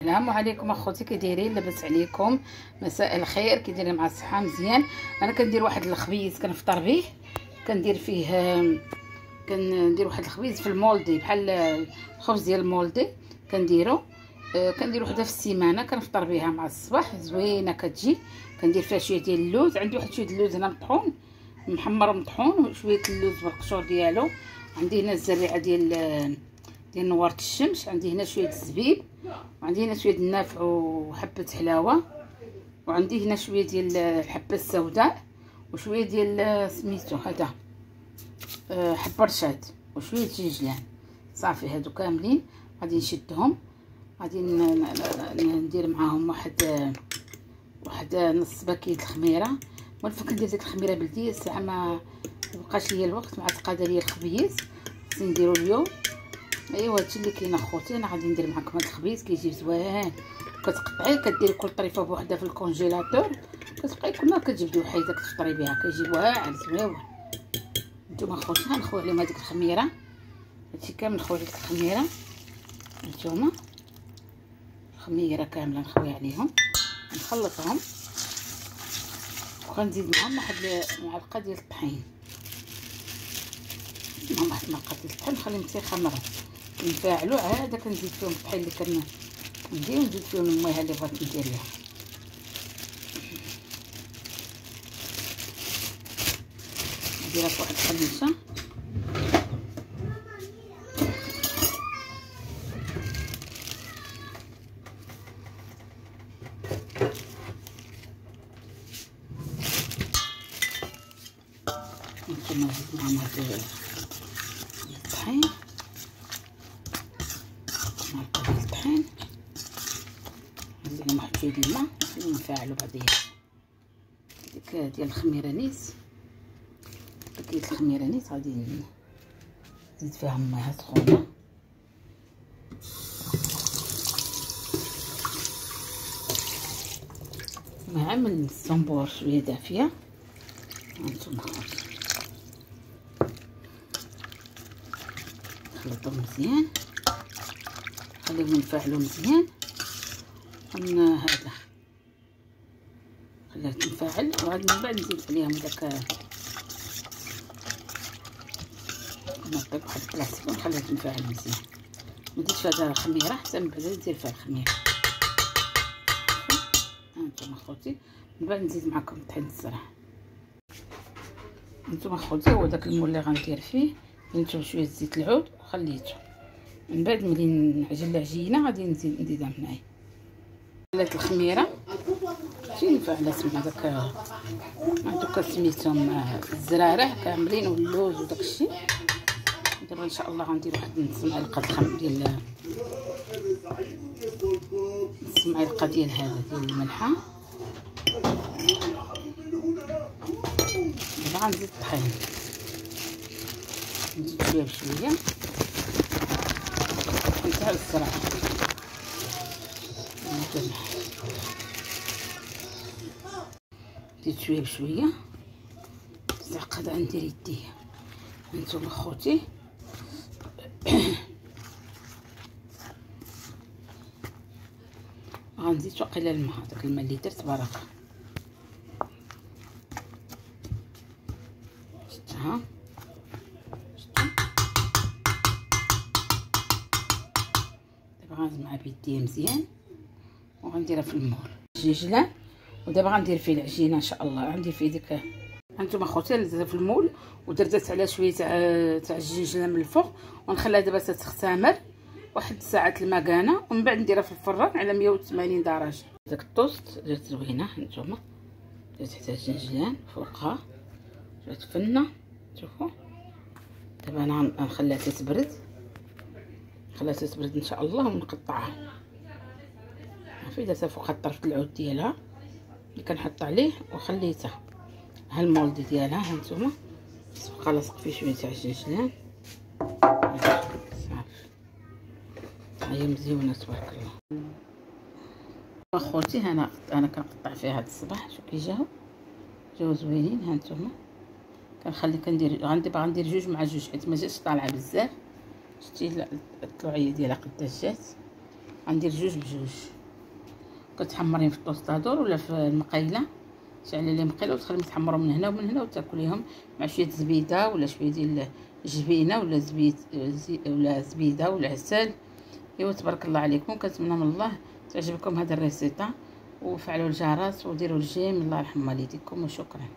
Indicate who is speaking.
Speaker 1: السلام عليكم اخوتي، كي دايرين؟ لاباس عليكم؟ مساء الخير. كي دايرين مع الصحه؟ مزيان. انا كندير واحد الخبيز كنفطر به، كندير فيه كندير واحد الخبيز في المولدي بحال الخبز ديال المولدي كنديرو. كندير وحده في السيمانه كنفطر بها مع الصباح، زوينه كتجي. كندير فيها شويه ديال اللوز، عندي واحد شويه اللوز هنا مطحون محمر مطحون، وشويه اللوز بالقشور ديالو. عندي هنا الزريعه ديال نواره الشمس، عندي هنا شويه الزبيب، وعندي هنا شويه النافع وحبه حلاوه، وعندي هنا شويه ديال الحبه السوداء، وشويه ديال سميتو هذا حب رشاد، وشويه جنجلان. صافي هادو كاملين غادي نشدهم، غادي ندير معاهم واحد نص باكيت الخميره. ولفك كندير ديك الخميره بلديه، الساعه ما بقاش ليا الوقت مع تقاده ليا الخبيز خصني نديرو اليوم. ايوا هادشي اللي كاين اخوتي. انا غادي ندير معكم هاد الخبيز كيجي زوين. كتقطعيه كديري كل طريفه بوحدها في الكونجيلاتور، كتبقاي كل ما كتجبدي وحيده كتفطري بها كيجي واعر زويون. نتوما اخوتي غنخوي عليهم هذيك الخميره، هادشي كامل نخوي عليك الخميره. نتوما الخميره كامله نخوي عليهم، نخلطهم، وغنزيد معاهم واحد معلقه ديال الطحين. واحد المعلقه ديال الطحين نخليهم تيخمروا نفاعلو، عاد كنزيد فيهم الطحين اللي كندير، ونزيد فيهم المية اللي بغيت ندير ليها. نديرها في واحد الخميشه، نتوما نزيد معاهم هاد الطحين، معلقه ديال الطحين، نزيد واحد شويه ديال الماء ونفاعلو بعضياتهم. ديك ديال الخميره نيس، باكيت الخميره نيس غادي نزيد فيها مية سخونه، مع من الصنبور شويه دافيه. هانتوما خوتي نخلطهم مزيان، خليهم ينفعلوا مزيان. هذا خليها تنفعل، وغادي من بعد نزيد عليهم داك نعطيك واحد البلاصتيك ونخليها تنفعل مزيان. منديرش فيها الخميره حتى من بعد ندير فيها الخميره. هانتوما خوتي من بعد نزيد معكم الطحين الزرع. هانتوما خوتي هو داك المول اللي غندير فيه، درت شويه زيت العود وخليته. من بعد ملي نعجن العجينه غادي نزيدها من هنايا. خلات الخميره شي نفعلها سما داك سميتهم الزرارع كاملين واللوز وداك الشيء. دابا ان شاء الله غندير واحد نص معلقه ديال نص معلقه ديال هذا ديال الملحه. دابا غنزيد الطحين، نزيد شويه بشويه نتاع الزرع. زيد شويه بشويه، تعقد عندي يدي. هانتوما خوتي غنزيد واقيلا الماء، داك الماء اللي درت بركه. شفتها دابا غنجمعها بيديا مزيان وغنديرها في المول الجنجلان. ودابا غندير فيه العجينه ان شاء الله. عندي فيه ديك هانتوما خوتي درتها في المول ودرت عليها شويه تاع الجنجلان من الفوق، ونخليها دابا تختمر واحد ساعه المكانه، ومن بعد نديرها في الفران على 180 درجه. داك الطوست درت زوينه. هانتوما درت حتى الجنجلان فوقها شويه فنه. شوفوا دابا انا غنخليها تتبرد، نخليها تتبرد ان شاء الله ونقطعها. صافي درتها فوق الطرف العود ديالها اللي كنحط عليه، وخليتها ها المولد ديالها. هانتوما بقى لاصق فيه شويه تاع الجنجلان. صافي هي مزيونه تبارك الله. اخوتي انا كنقطع فيها هاد الصباح. شوف كي جاو زوينين. هانتوما غندير جوج مع جوج حيت ما جاتش طالعه بزاف. شتي الطلوعيه ديالها قداش جات. غندير جوج بجوج. كتحمرين في الطوستادور ولا في المقيله، تعلي لي مقيله وتخليهم يتحمروا من هنا ومن هنا، وتاكليهم مع شويه زبيده ولا شويه ديال الجبينه ولا زبيت ولا زبيده ولا عسل. ايوا تبارك الله عليكم. كنتمنى من الله تعجبكم هذا الريسيطه، وفعلوا الجرس وديروا الجيم. الله يرحم والديكم وشكرا.